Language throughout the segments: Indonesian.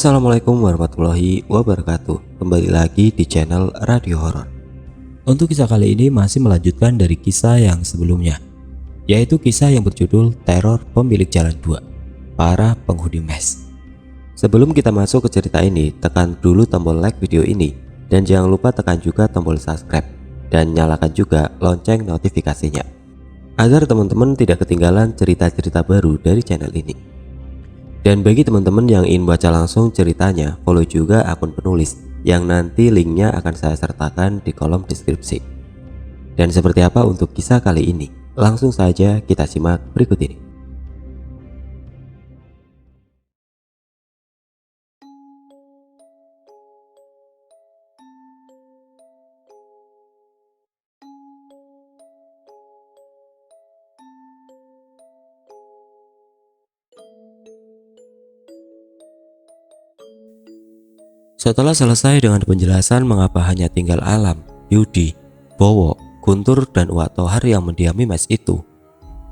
Assalamualaikum warahmatullahi wabarakatuh. Kembali lagi di channel Radio Horor. Untuk kisah kali ini masih melanjutkan dari kisah yang sebelumnya, yaitu kisah yang berjudul Teror Pemilik Jalan 2, Para Penghuni Mes. Sebelum kita masuk ke cerita ini, tekan dulu tombol like video ini dan jangan lupa tekan juga tombol subscribe dan nyalakan juga lonceng notifikasinya agar teman-teman tidak ketinggalan cerita-cerita baru dari channel ini. Dan bagi teman-teman yang ingin baca langsung ceritanya, follow juga akun penulis yang nanti linknya akan saya sertakan di kolom deskripsi. Dan seperti apa untuk kisah kali ini? Langsung saja kita simak berikut ini. Setelah selesai dengan penjelasan mengapa hanya tinggal Alam, Yudi, Bowo, Guntur, dan Wak Tohar yang mendiami mes itu,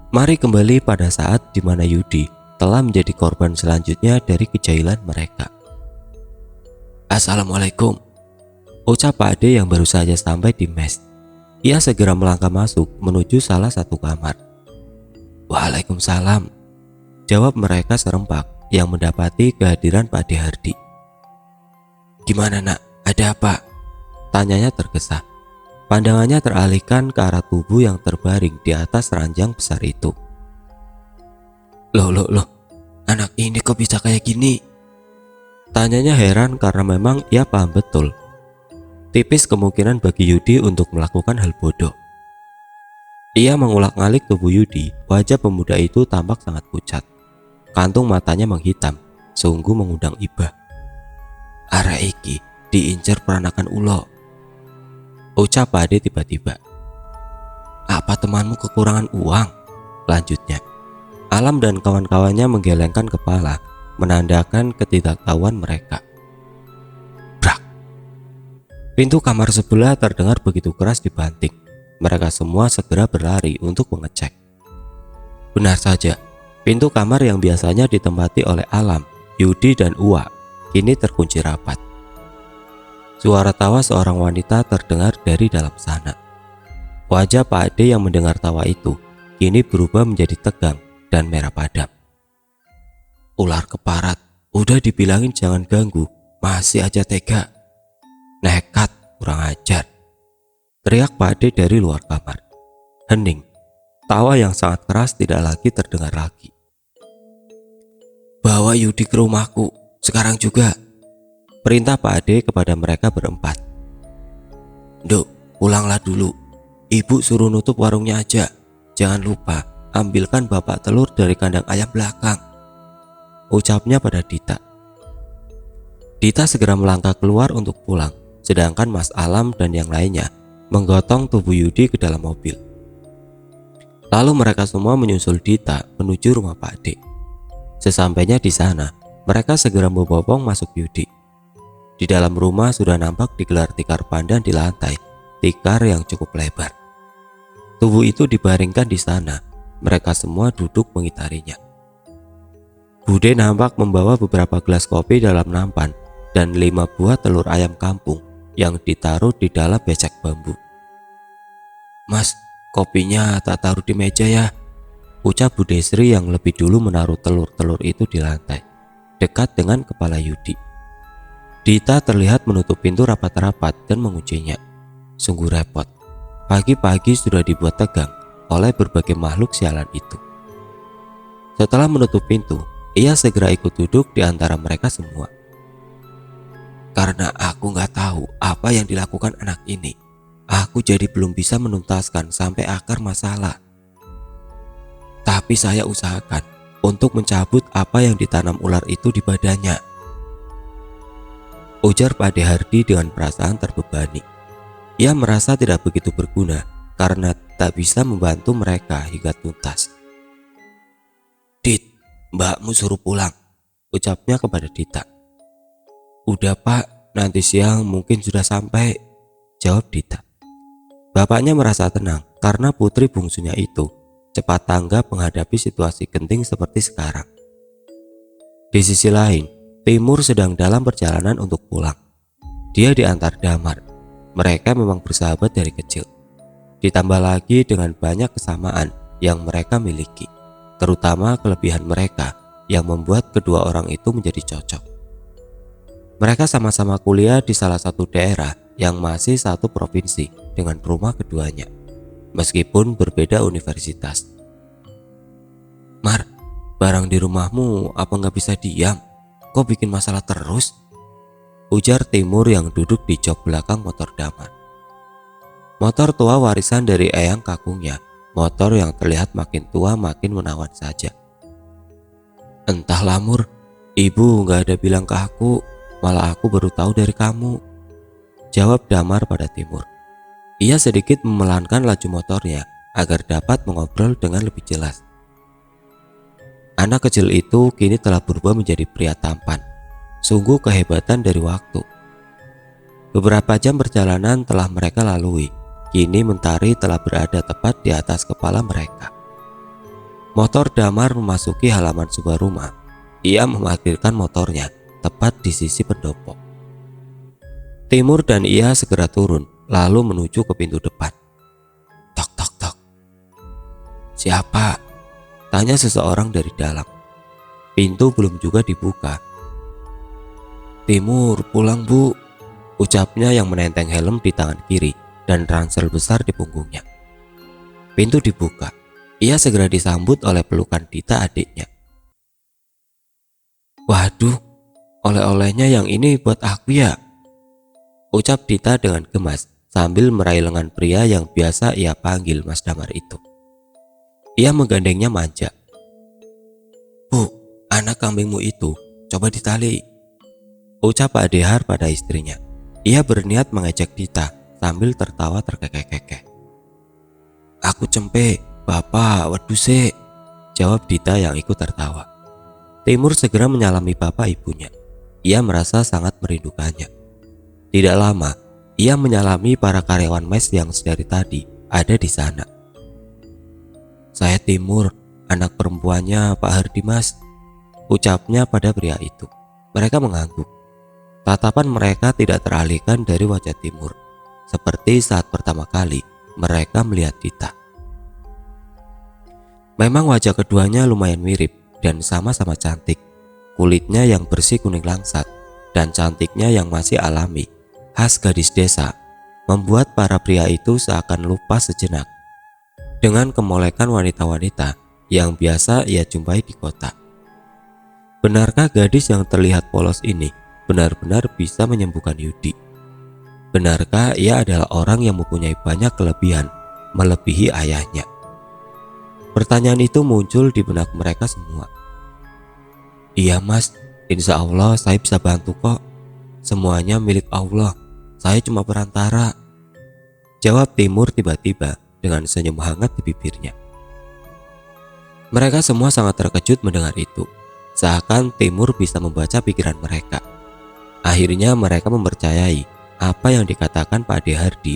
mari kembali pada saat di mana Yudi telah menjadi korban selanjutnya dari kejahilan mereka. Assalamualaikum, ucap Pak Ade yang baru saja sampai di mes. Ia segera melangkah masuk menuju salah satu kamar. Waalaikumsalam, jawab mereka serempak yang mendapati kehadiran Pak Ade Hardi. Gimana nak, ada apa? Tanyanya tergesa. Pandangannya teralihkan ke arah tubuh yang terbaring di atas ranjang besar itu. Loh, anak ini kok bisa kayak gini? Tanyanya heran karena memang ia paham betul. Tipis kemungkinan bagi Yudi untuk melakukan hal bodoh. Ia mengulak-ngalik tubuh Yudi, wajah pemuda itu tampak sangat pucat. Kantung matanya menghitam, sungguh mengundang ibah. Arek iki diincar peranakan ulo, ucap Pak Ade tiba-tiba. Apa temanmu kekurangan uang? Lanjutnya. Alam dan kawan-kawannya menggelengkan kepala, menandakan ketidaktahuan mereka. Brak. Pintu kamar sebelah terdengar begitu keras dibanting. Mereka semua segera berlari untuk mengecek. Benar saja, pintu kamar yang biasanya ditempati oleh Alam, Yudi, dan Uwa kini terkunci rapat. Suara tawa seorang wanita terdengar dari dalam sana. Wajah Pak Ade yang mendengar tawa itu kini berubah menjadi tegang dan merah padam. Ular keparat, udah dibilangin jangan ganggu, masih aja tega. Nekat, kurang ajar, teriak Pak Ade dari luar kamar. Hening, tawa yang sangat keras tidak lagi terdengar lagi. Bawa Yudi ke rumahku sekarang juga, perintah Pak Ade kepada mereka berempat. Duk, pulanglah dulu. Ibu suruh nutup warungnya aja. Jangan lupa ambilkan bapak telur dari kandang ayam belakang, ucapnya pada Dita. Dita segera melangkah keluar untuk pulang, sedangkan Mas Alam dan yang lainnya menggotong tubuh Yudi ke dalam mobil. Lalu mereka semua menyusul Dita menuju rumah Pak Ade. Sesampainya di sana, mereka segera membopong masuk Yudi. Di dalam rumah sudah nampak digelar tikar pandan di lantai, tikar yang cukup lebar. Tubuh itu dibaringkan di sana, mereka semua duduk mengitarinya. Bude nampak membawa beberapa gelas kopi dalam nampan dan 5 buah telur ayam kampung yang ditaruh di dalam becak bambu. Mas, kopinya tak taruh di meja ya, ucap Bude Sri yang lebih dulu menaruh telur-telur itu di lantai, dekat dengan kepala Yudi. Dita terlihat menutup pintu rapat-rapat dan menguncinya. Sungguh repot. Pagi-pagi sudah dibuat tegang oleh berbagai makhluk sialan itu. Setelah menutup pintu, ia segera ikut duduk di antara mereka semua. Karena aku nggak tahu apa yang dilakukan anak ini, aku jadi belum bisa menuntaskan sampai akar masalah. Tapi saya usahakan untuk mencabut apa yang ditanam ular itu di badannya, ujar Pak Ade Hardi dengan perasaan terbebani. Ia merasa tidak begitu berguna karena tak bisa membantu mereka hingga tuntas. Dit, mbakmu suruh pulang, ucapnya kepada Dita. Udah Pak, nanti siang mungkin sudah sampai, jawab Dita. Bapaknya merasa tenang karena putri bungsunya itu cepat tanggap menghadapi situasi genting seperti sekarang. Di sisi lain, Timur sedang dalam perjalanan untuk pulang. Dia diantar Damar. Mereka memang bersahabat dari kecil. Ditambah lagi dengan banyak kesamaan yang mereka miliki, terutama kelebihan mereka yang membuat kedua orang itu menjadi cocok. Mereka sama-sama kuliah di salah satu daerah yang masih satu provinsi dengan rumah keduanya, meskipun berbeda universitas. Mar, barang di rumahmu apa nggak bisa diam? Kok bikin masalah terus? Ujar Timur yang duduk di jok belakang motor Damar. Motor tua warisan dari eyang kakungnya, motor yang terlihat makin tua makin menawan saja. Entahlah Mur, ibu nggak ada bilang ke aku, malah aku baru tahu dari kamu, jawab Damar pada Timur. Ia sedikit memelankan laju motornya agar dapat mengobrol dengan lebih jelas. Anak kecil itu kini telah berubah menjadi pria tampan. Sungguh kehebatan dari waktu. Beberapa jam perjalanan telah mereka lalui. Kini mentari telah berada tepat di atas kepala mereka. Motor Damar memasuki halaman sebuah rumah. Ia memarkirkan motornya tepat di sisi pendopo. Timur dan ia segera turun lalu menuju ke pintu depan. Tok tok tok. Siapa? Tanya seseorang dari dalam. Pintu belum juga dibuka. Timur, pulang bu, ucapnya yang menenteng helm di tangan kiri dan ransel besar di punggungnya. Pintu dibuka. Ia segera disambut oleh pelukan Dita adiknya. Waduh, oleh-olehnya yang ini buat aku ya, ucap Dita dengan gemas sambil meraih lengan pria yang biasa ia panggil Mas Damar itu. Ia menggandengnya manja. Bu, anak kambingmu itu coba ditali, ucap Pak Dehar pada istrinya. Ia berniat mengejek Dita sambil tertawa terkekeh-kekeh. Aku cempe, bapak, waduh se, jawab Dita yang ikut tertawa. Timur segera menyalami bapak ibunya. Ia merasa sangat merindukannya. Tidak lama, ia menyalami para karyawan mes yang sedari tadi ada di sana. Saya Timur, anak perempuannya Pak Hardimas, ucapnya pada pria itu. Mereka mengangguk. Tatapan mereka tidak teralihkan dari wajah Timur, seperti saat pertama kali mereka melihat Dita. Memang wajah keduanya lumayan mirip dan sama-sama cantik. Kulitnya yang bersih kuning langsat dan cantiknya yang masih alami, khas gadis desa, membuat para pria itu seakan lupa sejenak dengan kemolekan wanita-wanita yang biasa ia jumpai di kota. Benarkah gadis yang terlihat polos ini benar-benar bisa menyembuhkan Yudi? Benarkah ia adalah orang yang mempunyai banyak kelebihan melebihi ayahnya? Pertanyaan itu muncul di benak mereka semua. Iya mas, insya Allah saya bisa bantu kok. Semuanya milik Allah, saya cuma perantara, jawab Timur tiba-tiba dengan senyum hangat di bibirnya. Mereka semua sangat terkejut mendengar itu, seakan Timur bisa membaca pikiran mereka. Akhirnya mereka mempercayai apa yang dikatakan Pak Ade Hardi.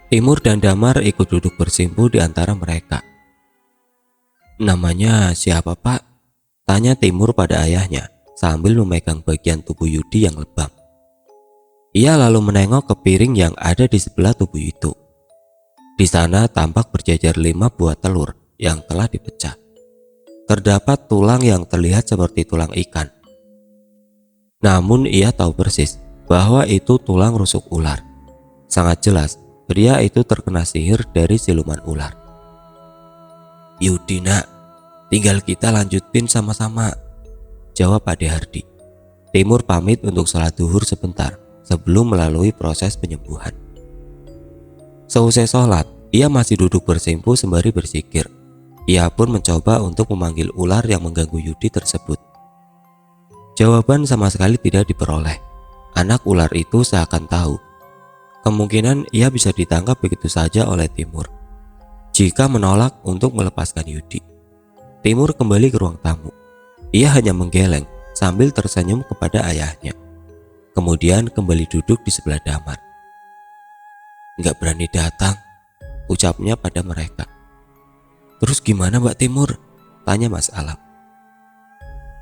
Timur dan Damar ikut duduk bersimpuh di antara mereka. Namanya siapa Pak? Tanya Timur pada ayahnya sambil memegang bagian tubuh Yudi yang lebam. Ia lalu menengok ke piring yang ada di sebelah tubuh itu. Di sana tampak berjajar 5 buah telur yang telah dipecah. Terdapat tulang yang terlihat seperti tulang ikan. Namun ia tahu persis bahwa itu tulang rusuk ular. Sangat jelas pria itu terkena sihir dari siluman ular. Yudi nak, tinggal kita lanjutin sama-sama, jawab Pak Ade Hardi. Timur pamit untuk sholat zuhur sebentar sebelum melalui proses penyembuhan. Seusai sholat, ia masih duduk bersimpuh sembari berzikir. Ia pun mencoba untuk memanggil ular yang mengganggu Yudi tersebut. Jawaban sama sekali tidak diperoleh. Anak ular itu seakan tahu kemungkinan ia bisa ditangkap begitu saja oleh Timur jika menolak untuk melepaskan Yudi. Timur kembali ke ruang tamu. Ia hanya menggeleng sambil tersenyum kepada ayahnya. Kemudian kembali duduk di sebelah Damar. Nggak berani datang, ucapnya pada mereka. Terus gimana Mbak Timur? Tanya Mas Alam.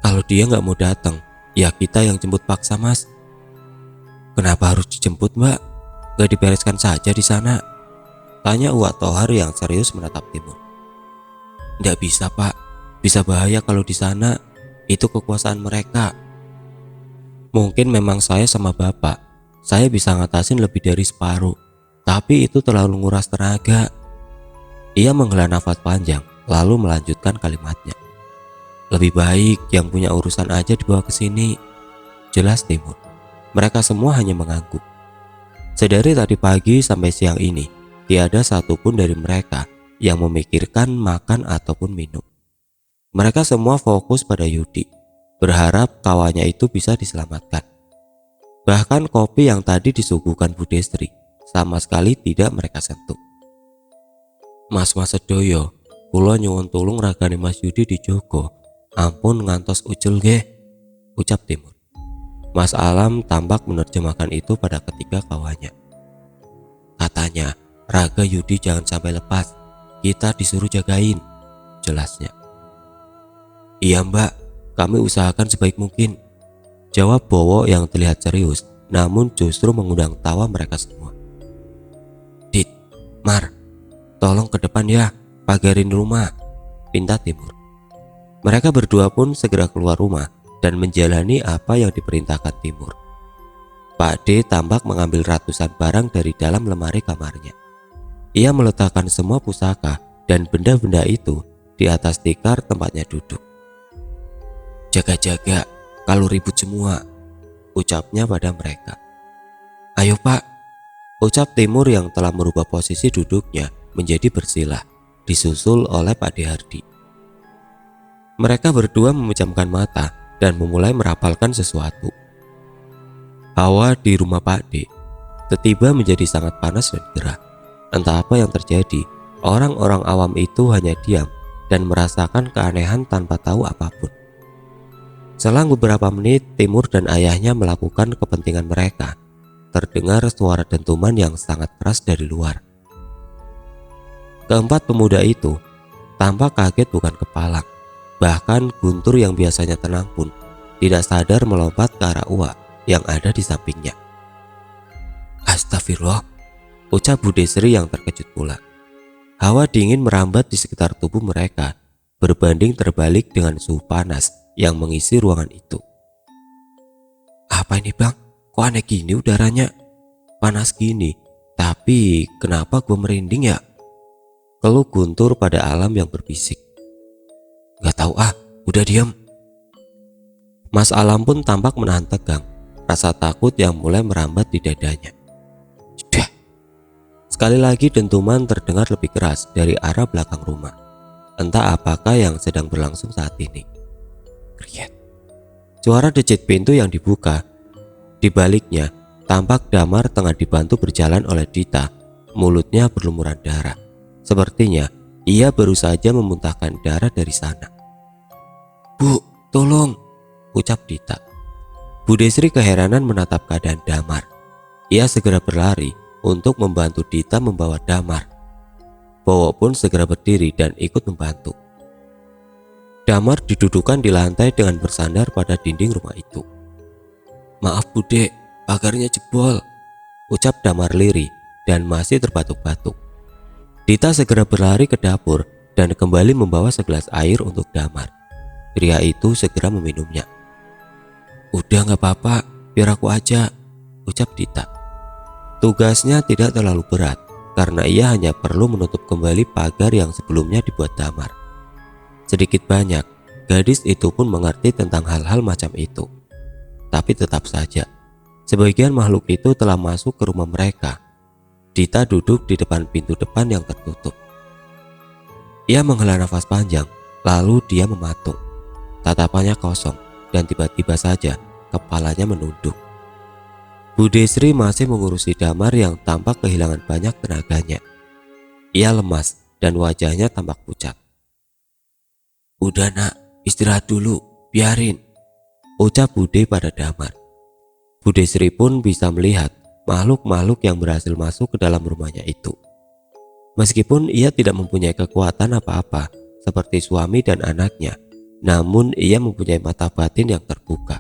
Kalau dia nggak mau datang, ya kita yang jemput paksa mas. Kenapa harus dijemput mbak? Gak dibereskan saja di sana? Tanya Uwak Tohar yang serius menatap Timur. Nggak bisa pak, bisa bahaya kalau di sana. Itu kekuasaan mereka. Mungkin memang saya sama bapak, saya bisa ngatasin lebih dari separuh, tapi itu terlalu nguras tenaga. Ia menghela nafas panjang, lalu melanjutkan kalimatnya. Lebih baik yang punya urusan aja dibawa ke sini. Jelas Timur. Mereka semua hanya mengangguk. Sedari tadi pagi sampai siang ini, tiada satupun dari mereka yang memikirkan makan ataupun minum. Mereka semua fokus pada Yudi, berharap kawannya itu bisa diselamatkan. Bahkan kopi yang tadi disuguhkan Bu Destri sama sekali tidak mereka sentuh. Mas sedoyo, kula nyuwun tulung ragane Mas Yudi dijogo. Ampun ngantos ucul nggih, ucap Timur. Mas Alam tampak menerjemahkan itu pada ketiga kawannya. Katanya, raga Yudi jangan sampai lepas, kita disuruh jagain, jelasnya. Iya mbak, kami usahakan sebaik mungkin, jawab Bowo yang terlihat serius, namun justru mengundang tawa mereka semua. Dit, Mar, tolong ke depan ya, pagarin rumah, pinta Timur. Mereka berdua pun segera keluar rumah dan menjalani apa yang diperintahkan Timur. Pak D tampak mengambil ratusan barang dari dalam lemari kamarnya. Ia meletakkan semua pusaka dan benda-benda itu di atas tikar tempatnya duduk. Jaga-jaga, kalau ribut semua, ucapnya pada mereka. Ayo pak, ucap Timur yang telah merubah posisi duduknya menjadi bersila, disusul oleh Pak D Hardi. Mereka berdua memejamkan mata dan memulai merapalkan sesuatu. Hawa di rumah Pak D tiba-tiba menjadi sangat panas dan gerah. Entah apa yang terjadi, orang-orang awam itu hanya diam dan merasakan keanehan tanpa tahu apapun. Selang beberapa menit, Timur dan ayahnya melakukan kepentingan mereka. Terdengar suara dentuman yang sangat keras dari luar. Keempat pemuda itu tampak kaget bukan kepalang. Bahkan Guntur yang biasanya tenang pun tidak sadar melompat ke arah Uwa yang ada di sampingnya. Astagfirullah, ucap Bu Desri yang terkejut pula. Hawa dingin merambat di sekitar tubuh mereka, berbanding terbalik dengan suhu panas yang mengisi ruangan itu. Apa ini bang? Kok aneh gini udaranya? Panas gini, tapi kenapa gue merinding ya? Keluh Guntur pada Alam yang berbisik. Gak tahu ah, udah diam. Mas Alam pun tampak menahan tegang, rasa takut yang mulai merambat di dadanya. Sudah. Sekali lagi dentuman terdengar lebih keras dari arah belakang rumah. Entah apakah yang sedang berlangsung saat ini. Kriet. Suara decit pintu yang dibuka. Di baliknya, tampak Damar tengah dibantu berjalan oleh Dita. Mulutnya berlumuran darah. Sepertinya ia baru saja memuntahkan darah dari sana. Bu, tolong, ucap Dita. Bu Desri keheranan menatap keadaan Damar. Ia segera berlari untuk membantu Dita membawa Damar. Bowo pun segera berdiri dan ikut membantu. Damar didudukan di lantai dengan bersandar pada dinding rumah itu. Maaf Bude, pagarnya jebol, ucap Damar lirih dan masih terbatuk-batuk. Dita segera berlari ke dapur dan kembali membawa segelas air untuk Damar. Pria itu segera meminumnya. Udah gak apa-apa, biar aku aja, ucap Dita. Tugasnya tidak terlalu berat karena ia hanya perlu menutup kembali pagar yang sebelumnya dibuat Damar. Sedikit banyak, gadis itu pun mengerti tentang hal-hal macam itu. Tapi tetap saja, sebagian makhluk itu telah masuk ke rumah mereka. Dita duduk di depan pintu depan yang tertutup. Ia menghela nafas panjang, lalu dia mematung. Tatapannya kosong dan tiba-tiba saja kepalanya menunduk. Bu Desri masih mengurusi Damar yang tampak kehilangan banyak tenaganya. Ia lemas dan wajahnya tampak pucat. Udah nak, istirahat dulu, biarin, ucap Bude pada Damar. Bu Desri pun bisa melihat makhluk-makhluk yang berhasil masuk ke dalam rumahnya itu. Meskipun ia tidak mempunyai kekuatan apa-apa seperti suami dan anaknya, namun ia mempunyai mata batin yang terbuka.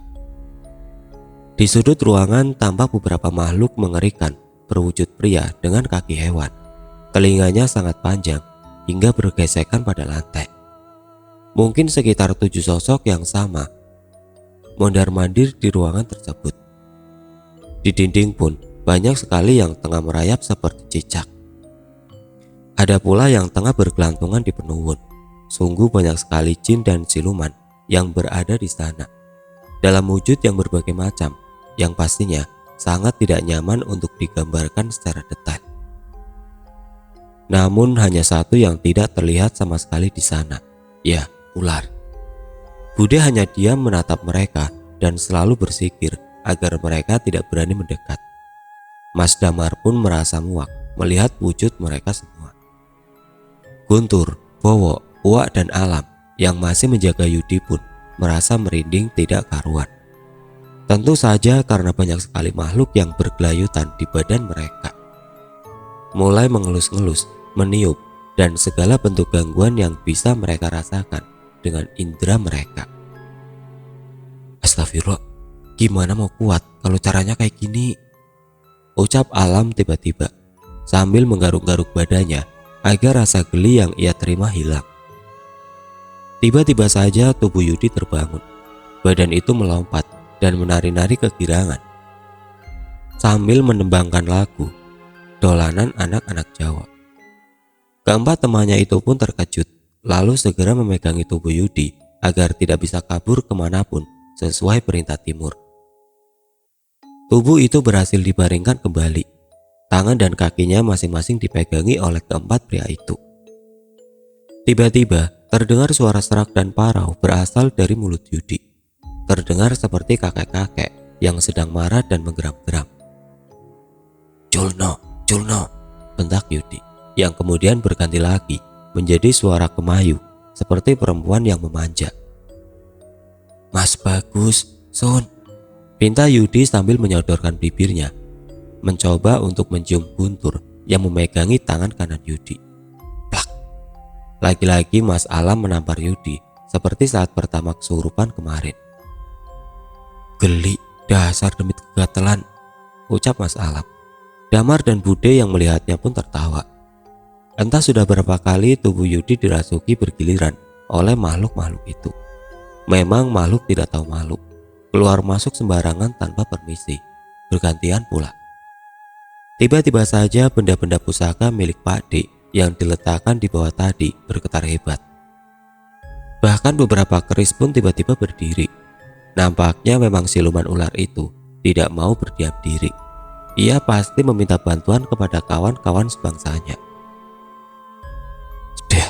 Di sudut ruangan tampak beberapa makhluk mengerikan berwujud pria dengan kaki hewan. Telinganya sangat panjang hingga bergesekan pada lantai. Mungkin sekitar 7 sosok yang sama mondar-mandir di ruangan tersebut. Di dinding pun banyak sekali yang tengah merayap seperti cicak. Ada pula yang tengah bergelantungan di penuhun. Sungguh banyak sekali jin dan siluman yang berada di sana, dalam wujud yang berbagai macam, yang pastinya sangat tidak nyaman untuk digambarkan secara detail. Namun hanya satu yang tidak terlihat sama sekali di sana, ya, ular. Bude hanya diam menatap mereka dan selalu bersikir agar mereka tidak berani mendekat. Mas Damar pun merasa muak melihat wujud mereka semua. Guntur, Bowo, Uwak dan Alam yang masih menjaga Yudi pun merasa merinding tidak karuan. Tentu saja karena banyak sekali makhluk yang bergelayutan di badan mereka. Mulai mengelus-ngelus, meniup, dan segala bentuk gangguan yang bisa mereka rasakan dengan indera mereka. Astagfirullah, gimana mau kuat kalau caranya kayak gini? Ucap Alam tiba-tiba sambil menggaruk-garuk badannya agar rasa geli yang ia terima hilang. Tiba-tiba saja tubuh Yudi terbangun. Badan itu melompat dan menari-nari kegirangan sambil menembangkan lagu dolanan anak-anak Jawa. Keempat temannya itu pun terkejut, lalu segera memegangi tubuh Yudi agar tidak bisa kabur kemanapun sesuai perintah Timur. Tubuh itu berhasil dibaringkan kembali. Tangan dan kakinya masing-masing dipegangi oleh keempat pria itu. Tiba-tiba terdengar suara serak dan parau berasal dari mulut Yudi. Terdengar seperti kakek-kakek yang sedang marah dan menggeram-geram. Julno, Julno, bentak Yudi, yang kemudian berganti lagi menjadi suara kemayu seperti perempuan yang memanja. Mas Bagus, Sun, pinta Yudi sambil menyodorkan bibirnya, mencoba untuk mencium Guntur yang memegangi tangan kanan Yudi. Plak! Lagi-lagi Mas Alam menampar Yudi seperti saat pertama kesurupan kemarin. Geli, dasar demit kegatelan, ucap Mas Alam. Damar dan Bude yang melihatnya pun tertawa. Entah sudah berapa kali tubuh Yudi dirasuki bergiliran oleh makhluk-makhluk itu. Memang makhluk tidak tahu malu, keluar masuk sembarangan tanpa permisi, bergantian pula. Tiba-tiba saja benda-benda pusaka milik Pak D yang diletakkan di bawah tadi bergetar hebat. Bahkan beberapa keris pun tiba-tiba berdiri. Nampaknya memang siluman ular itu tidak mau berdiam diri. Ia pasti meminta bantuan kepada kawan-kawan sebangsanya. Sudah,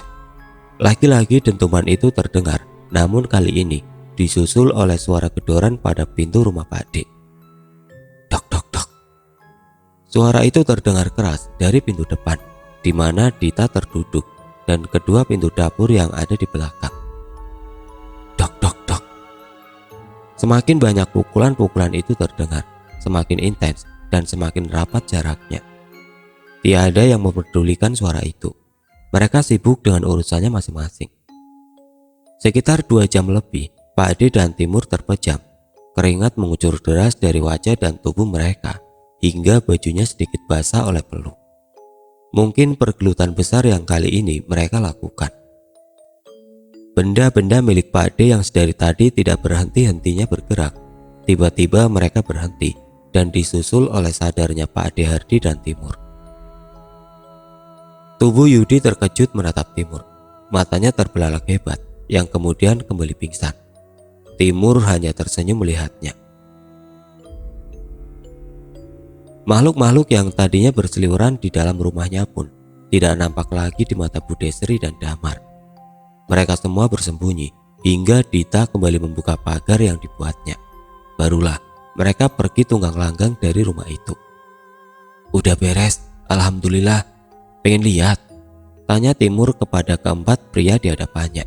lagi-lagi dentuman itu terdengar, namun kali ini disusul oleh suara gedoran pada pintu rumah Pak D. Dok, dok, dok. Suara itu terdengar keras dari pintu depan, di mana Dita terduduk, dan kedua pintu dapur yang ada di belakang. Dok, dok, dok. Semakin banyak pukulan-pukulan itu terdengar, semakin intens dan semakin rapat jaraknya. Tiada yang mempedulikan suara itu. Mereka sibuk dengan urusannya masing-masing. Sekitar 2 jam lebih, Pak D dan Timur terpejam. Keringat mengucur deras dari wajah dan tubuh mereka, hingga bajunya sedikit basah oleh peluh. Mungkin pergelutan besar yang kali ini mereka lakukan. Benda-benda milik Pak D yang sedari tadi tidak berhenti-hentinya bergerak. Tiba-tiba mereka berhenti dan disusul oleh sadarnya Pak D Hardi dan Timur. Tubuh Yudi terkejut menatap Timur. Matanya terbelalak hebat, yang kemudian kembali pingsan. Timur hanya tersenyum melihatnya. Makhluk-makhluk yang tadinya berseliweran di dalam rumahnya pun tidak nampak lagi di mata Budesri dan Damar. Mereka semua bersembunyi hingga Dita kembali membuka pagar yang dibuatnya. Barulah mereka pergi tunggang langgang dari rumah itu. Udah beres, alhamdulillah. Pengen lihat? Tanya Timur kepada keempat pria di hadapannya.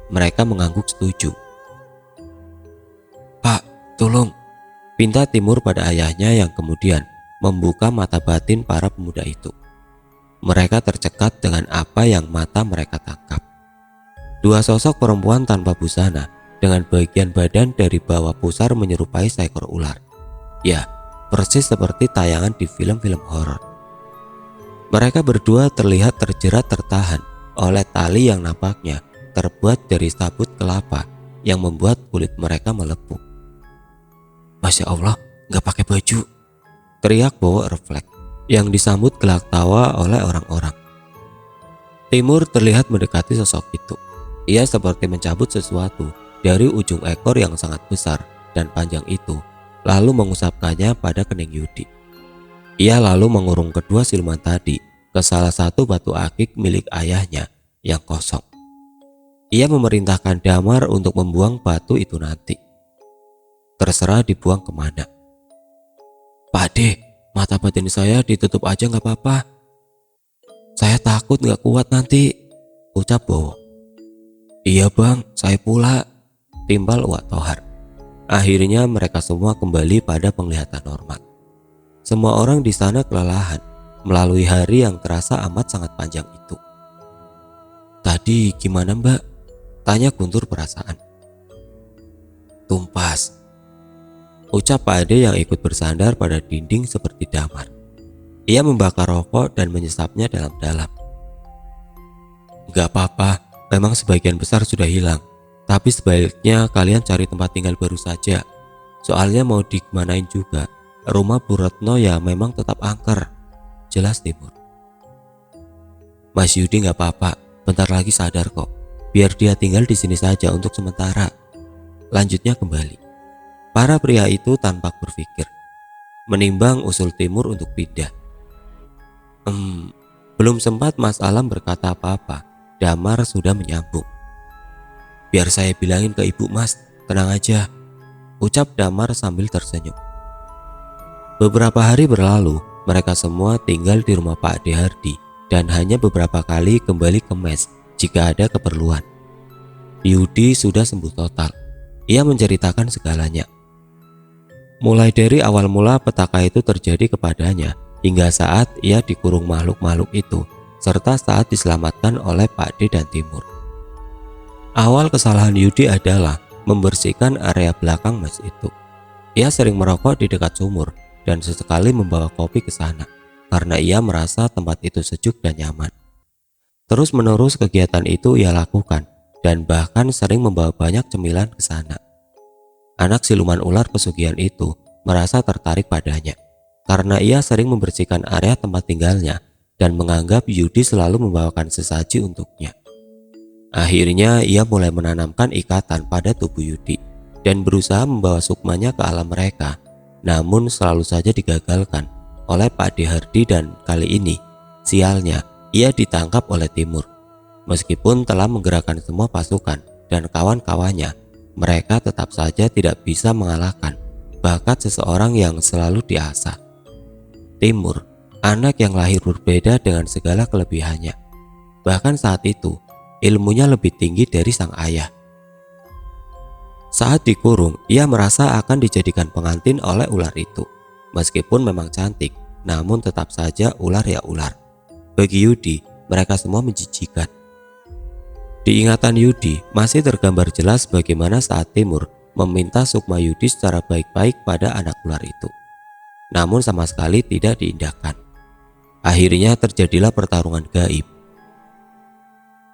Mereka mengangguk setuju. Pak, tolong, pinta Timur pada ayahnya yang kemudian membuka mata batin para pemuda itu. Mereka tercekat dengan apa yang mata mereka tangkap. Dua sosok perempuan tanpa busana dengan bagian badan dari bawah pusar menyerupai seekor ular. Ya, persis seperti tayangan di film-film horor. Mereka berdua terlihat terjerat tertahan oleh tali yang nampaknya terbuat dari sabut kelapa yang membuat kulit mereka melepuh. Masya Allah, gak pakai baju, teriak Bowo refleks yang disambut gelak tawa oleh orang-orang. Timur terlihat mendekati sosok itu. Ia seperti mencabut sesuatu dari ujung ekor yang sangat besar dan panjang itu, lalu mengusapkannya pada kening Yudi. Ia lalu mengurung kedua siluman tadi ke salah satu batu akik milik ayahnya yang kosong. Ia memerintahkan Damar untuk membuang batu itu nanti. Terserah dibuang kemana. Pak De, mata batin saya ditutup aja gak apa-apa. Saya takut gak kuat nanti, ucap Bowo. Iya bang, saya pula, timbal Uwak Tohar. Akhirnya mereka semua kembali pada penglihatan normal. Semua orang di sana kelelahan melalui hari yang terasa amat sangat panjang itu. Tadi gimana mbak? Tanya Guntur perasaan. Tumpas, ucap Pak Ade yang ikut bersandar pada dinding seperti Damar. Ia membakar rokok dan menyesapnya dalam-dalam. Gak apa-apa, memang sebagian besar sudah hilang. Tapi sebaiknya kalian cari tempat tinggal baru saja. Soalnya mau digimanain juga, rumah Bu Retno ya memang tetap angker, jelas Timur. Mas Yudi gak apa-apa, bentar lagi sadar kok. Biar dia tinggal di sini saja untuk sementara, lanjutnya kembali. Para pria itu tanpa berpikir menimbang usul Timur untuk pindah. Belum sempat Mas Alam berkata apa-apa, Damar sudah menyambung. Biar saya bilangin ke ibu mas, tenang aja, ucap Damar sambil tersenyum. Beberapa hari berlalu, mereka semua tinggal di rumah Pak Ade Hardi dan hanya beberapa kali kembali ke mes jika ada keperluan. Yudi sudah sembuh total. Ia menceritakan segalanya. Mulai dari awal mula petaka itu terjadi kepadanya hingga saat ia dikurung makhluk-makhluk itu serta saat diselamatkan oleh Pak Ade dan Timur. Awal kesalahan Yudi adalah membersihkan area belakang mes itu. Ia sering merokok di dekat sumur dan sesekali membawa kopi ke sana karena ia merasa tempat itu sejuk dan nyaman. Terus menerus kegiatan itu ia lakukan dan bahkan sering membawa banyak cemilan ke sana. Anak siluman ular pesugihan itu merasa tertarik padanya karena ia sering membersihkan area tempat tinggalnya dan menganggap Yudi selalu membawakan sesaji untuknya. Akhirnya ia mulai menanamkan ikatan pada tubuh Yudi dan berusaha membawa sukmanya ke alam mereka, namun selalu saja digagalkan oleh Pak Ade Hardi dan kali ini, sialnya, ia ditangkap oleh Timur. Meskipun telah menggerakkan semua pasukan dan kawan-kawannya, mereka tetap saja tidak bisa mengalahkan bakat seseorang yang selalu diasah. Timur, anak yang lahir berbeda dengan segala kelebihannya. Bahkan saat itu, ilmunya lebih tinggi dari sang ayah. Saat dikurung, ia merasa akan dijadikan pengantin oleh ular itu. Meskipun memang cantik, namun tetap saja ular ya ular. Bagi Yudi, mereka semua menjijikan. Di ingatan Yudi, masih tergambar jelas bagaimana saat Timur meminta sukma Yudi secara baik-baik pada anak ular itu. Namun sama sekali tidak diindahkan. Akhirnya terjadilah pertarungan gaib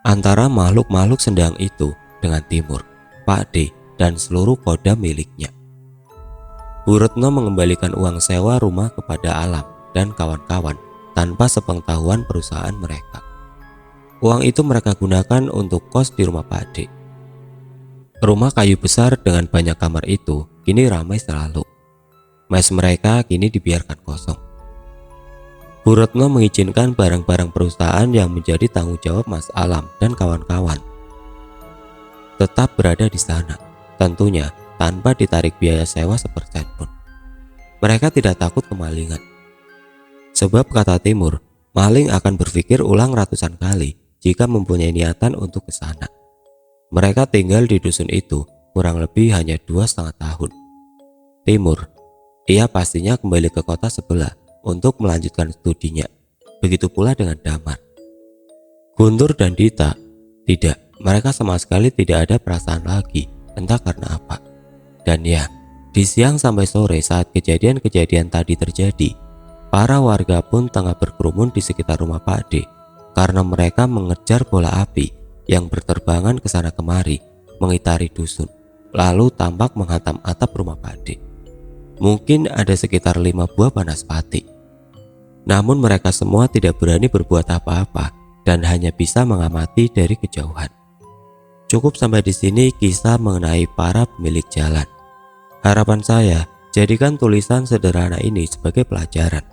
antara makhluk-makhluk sendang itu dengan Timur, Pak D, dan seluruh kodam miliknya. Bu Retno mengembalikan uang sewa rumah kepada Alam dan kawan-kawan tanpa sepengetahuan perusahaan mereka. Uang itu mereka gunakan untuk kos di rumah Pak D. Rumah kayu besar dengan banyak kamar itu kini ramai selalu. Mes mereka kini dibiarkan kosong. Bu Retno mengizinkan barang-barang perusahaan yang menjadi tanggung jawab Mas Alam dan kawan-kawan tetap berada di sana, tentunya tanpa ditarik biaya sewa sepersen pun. Mereka tidak takut kemalingan. Sebab kata Timur, maling akan berpikir ulang ratusan kali jika mempunyai niatan untuk ke sana. Mereka tinggal di dusun itu kurang lebih hanya 2,5 tahun. Timur, ia pastinya kembali ke kota sebelah untuk melanjutkan studinya. Begitu pula dengan Damar. Guntur dan Dita, tidak, Mereka sama sekali tidak ada perasaan lagi, entah karena apa. Dan ya, di siang sampai sore saat kejadian-kejadian tadi terjadi, para warga pun tengah berkerumun di sekitar rumah Pak D karena mereka mengejar bola api yang berterbangan ke sana kemari, mengitari dusun, lalu tampak menghantam atap rumah Pak D. Mungkin ada sekitar 5 buah banaspati. Namun mereka semua tidak berani berbuat apa-apa dan hanya bisa mengamati dari kejauhan. Cukup sampai di sini kisah mengenai para pemilik jalan. Harapan saya, jadikan tulisan sederhana ini sebagai pelajaran.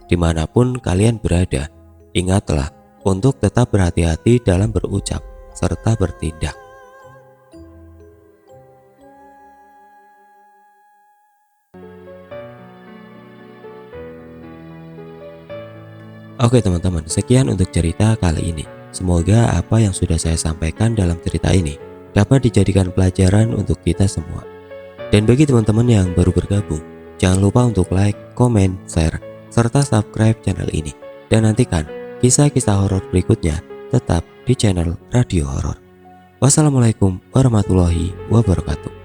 Dimanapun kalian berada, ingatlah untuk tetap berhati-hati dalam berucap serta bertindak. Oke teman-teman, sekian untuk cerita kali ini. Semoga apa yang sudah saya sampaikan dalam cerita ini dapat dijadikan pelajaran untuk kita semua. Dan bagi teman-teman yang baru bergabung, jangan lupa untuk like, komen, share, serta subscribe channel ini. Dan nantikan kisah-kisah horor berikutnya tetap di channel Radio Horor. Wassalamualaikum warahmatullahi wabarakatuh.